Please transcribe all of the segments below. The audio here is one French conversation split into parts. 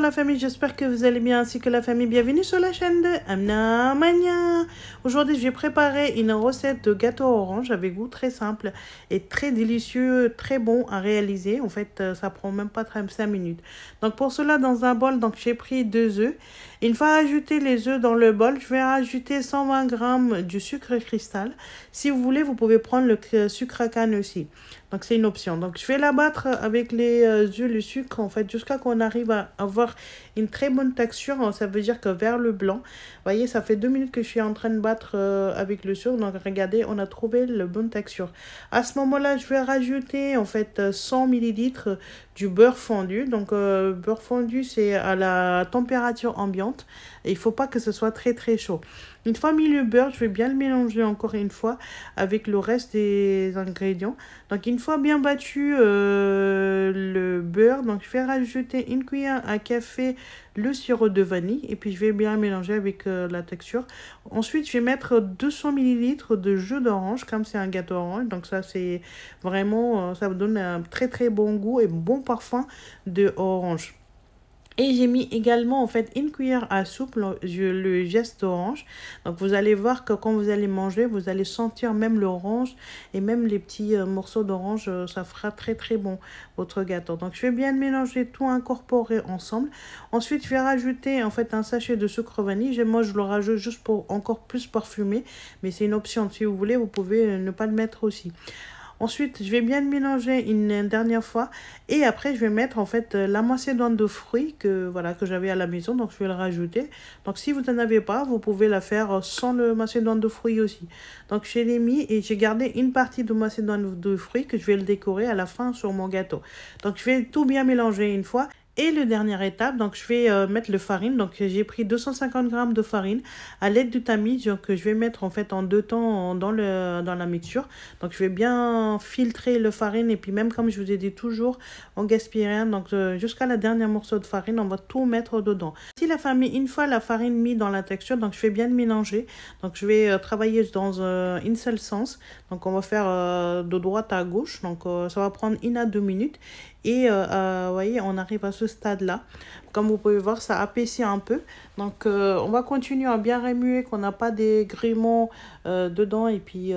la famille, j'espère que vous allez bien ainsi que la famille. Bienvenue sur la chaîne de Amna Mania. Aujourd'hui, je vais préparer une recette de gâteau orange avec goût très simple et très délicieux, très bon à réaliser. En fait, ça prend même pas 5 minutes. Donc pour cela, dans un bol, donc j'ai pris 2 œufs. Une fois ajouté les œufs dans le bol, je vais rajouter 120 g du sucre cristal. Si vous voulez, vous pouvez prendre le sucre à canne aussi. Donc c'est une option. Donc je vais la battre avec les œufs, le sucre en fait jusqu'à qu'on arrive à avoir une très bonne texture. Ça veut dire que vers le blanc, vous voyez, ça fait 2 minutes que je suis en train de battre avec le sucre. Donc regardez, on a trouvé la bonne texture. À ce moment-là, je vais rajouter en fait 100 ml du beurre fondu. Donc beurre fondu, c'est à la température ambiante. Et il ne faut pas que ce soit très très chaud. Une fois mis le beurre, je vais bien le mélanger encore une fois avec le reste des ingrédients. Donc une fois bien battu le beurre, donc je vais rajouter une cuillère à café le sirop de vanille et puis je vais bien mélanger avec la texture. Ensuite, je vais mettre 200 ml de jus d'orange comme c'est un gâteau orange. Donc ça c'est vraiment, ça vous donne un très très bon goût et bon parfum de orange. Et j'ai mis également en fait une cuillère à soupe le geste d'orange. Donc vous allez voir que quand vous allez manger, vous allez sentir même l'orange et même les petits morceaux d'orange. Ça fera très très bon votre gâteau. Donc je vais bien mélanger tout, incorporer ensemble. Ensuite je vais rajouter en fait un sachet de sucre vanille. Moi je le rajoute juste pour encore plus parfumer. Mais c'est une option. Si vous voulez, vous pouvez ne pas le mettre aussi. Ensuite, je vais bien mélanger une dernière fois et après je vais mettre en fait la macédoine de fruits que j'avais à la maison, donc je vais le rajouter. Donc si vous n'en avez pas, vous pouvez la faire sans le macédoine de fruits aussi. Donc je l'ai mis et j'ai gardé une partie de macédoine de fruits que je vais le décorer à la fin sur mon gâteau. Donc je vais tout bien mélanger une fois. Et la dernière étape, donc je vais mettre le farine. Donc j'ai pris 250 g de farine à l'aide du tamis. Donc je vais mettre en fait en 2 temps dans la mixture. Donc je vais bien filtrer le farine et puis même comme je vous ai dit toujours, on gaspille rien. Donc jusqu'à la dernière morceau de farine, on va tout mettre dedans. Si la famille, une fois la farine mise dans la texture, donc je vais bien mélanger. Donc je vais travailler dans une seule sens. Donc on va faire de droite à gauche. Donc ça va prendre 1 à 2 minutes. Et vous voyez, on arrive à ce stade-là. Comme vous pouvez voir, ça apaissit un peu. Donc, on va continuer à bien remuer, qu'on n'a pas des gréments dedans et puis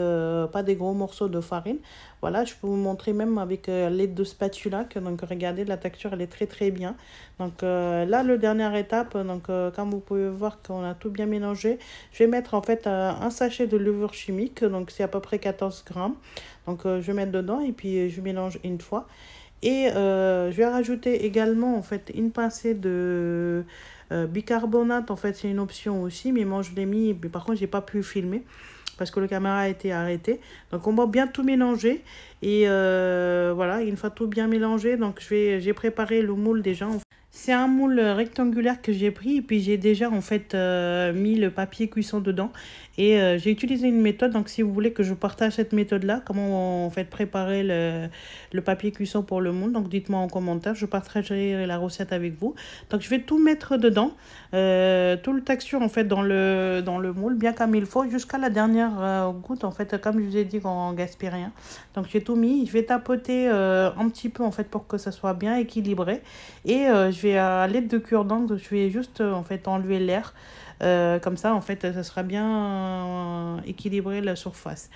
pas des gros morceaux de farine. Voilà, je peux vous montrer même avec l'aide de spatula. Donc, regardez, la texture, elle est très très bien. Donc, là, la dernière étape, donc, comme vous pouvez voir qu'on a tout bien mélangé, je vais mettre en fait un sachet de levure chimique. Donc, c'est à peu près 14 grammes. Donc, je vais mettre dedans et puis je mélange une fois. Et je vais rajouter également en fait une pincée de bicarbonate. En fait, c'est une option aussi, mais moi je l'ai mis. Mais par contre, j'ai pas pu filmer parce que le caméra a été arrêté. Donc on va bien tout mélanger et voilà, une fois tout bien mélangé, donc j'ai préparé le moule déjà. C'est un moule rectangulaire que j'ai pris et puis j'ai déjà en fait mis le papier cuisson dedans et j'ai utilisé une méthode. Donc si vous voulez que je partage cette méthode là, comment en fait préparer le papier cuisson pour le moule, donc dites-moi en commentaire, je partagerai la recette avec vous. Donc je vais tout mettre dedans, tout le texture en fait dans le moule bien comme il faut jusqu'à la dernière goutte en fait, comme je vous ai dit qu'on gaspille rien. Donc j'ai tout mis, je vais tapoter un petit peu en fait pour que ça soit bien équilibré et je vais à l'aide de cure-dent, je vais juste en fait enlever l'air comme ça en fait ça sera bien équilibré la surface.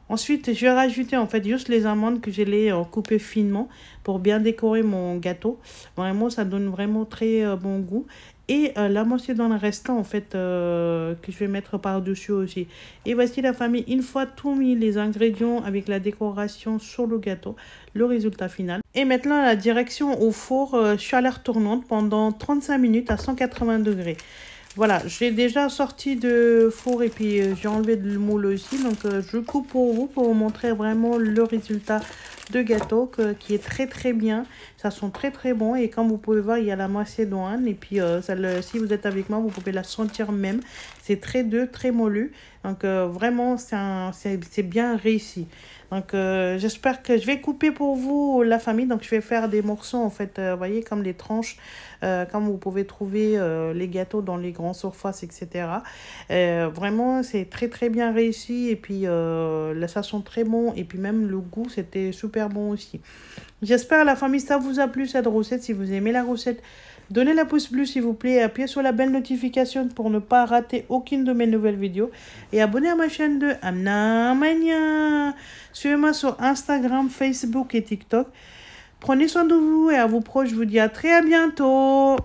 Ensuite je vais rajouter en fait juste les amandes que je l'ai coupées finement pour bien décorer mon gâteau. Vraiment ça donne vraiment très bon goût. Et la moitié dans le restant en fait que je vais mettre par dessus aussi. Et voici la famille, une fois tout mis les ingrédients avec la décoration sur le gâteau, le résultat final. Et maintenant la direction au four chaleur tournante pendant 35 minutes à 180 degrés. Voilà, j'ai déjà sorti de four et puis j'ai enlevé le moule aussi. Donc je coupe pour vous montrer vraiment le résultat de gâteau qui est très très bien. Ça sent très très bon et comme vous pouvez voir, il y a la macédoine et puis si vous êtes avec moi, vous pouvez la sentir même. C'est très doux, très moelleux. Donc vraiment, c'est bien réussi. Donc j'espère que je vais couper pour vous la famille. Donc je vais faire des morceaux en fait, vous voyez, comme les tranches, comme vous pouvez trouver les gâteaux dans les grandes surfaces, etc. Vraiment, c'est très très bien réussi et puis ça sent très bon et puis même le goût, c'était super bon aussi. J'espère la famille, ça vous a plu cette recette. Si vous aimez la recette, Donnez la pouce bleu s'il vous plaît et appuyez sur la belle notification pour ne pas rater aucune de mes nouvelles vidéos. Et abonnez à ma chaîne de Amna Mania. Suivez-moi sur Instagram, Facebook et TikTok. Prenez soin de vous et à vos proches, je vous dis à très bientôt.